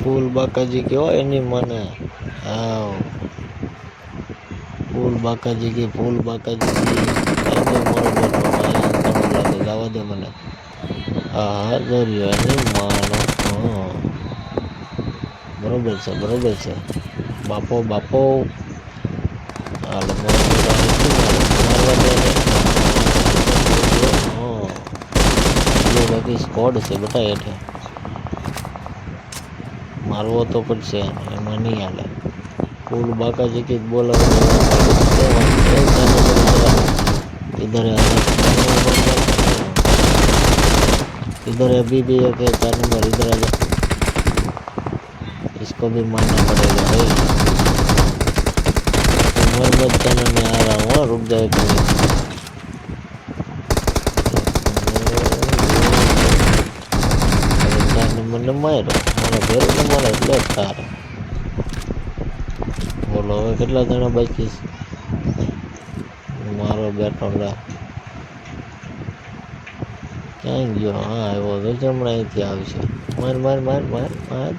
ફૂલ બાકાજી કહેવાય એની મને. હા, ફૂલ બાકાજી કી ફૂલ બાકાજી કી. કાંઈ નહીં મારો બેટો અહીંયા અંતણો લાગે જવા દે મને. હા હા દરિયો એની માનો. હા બરોબર છે બરોબર છે. બાપો બાપો હાલો મારો બેટો નથી મારવા દે ને. હા બે બાકી સ્કોડ છે બેટા હેઠે. મારવો તો પડશે એને, એમાં નહીં હાલે. फूल बाकाजी की बोला इधर इधर अभी भी एक है 4 नंबर इधर आ जा इसको भी मारना पड़ेगा भाई उमर मत जाना मैं आ रहा हूँ रुक जाए कोई 4 नंबर ने मारो मारा भेरो ने मारा એટલે તારે બોલો હવે કેટલા જણા બાકી છે મારો બેટો લે ક્યાં ગયો હા આવ્યો તો હમણાં અહીંથી આવશે માર માર માર માર માર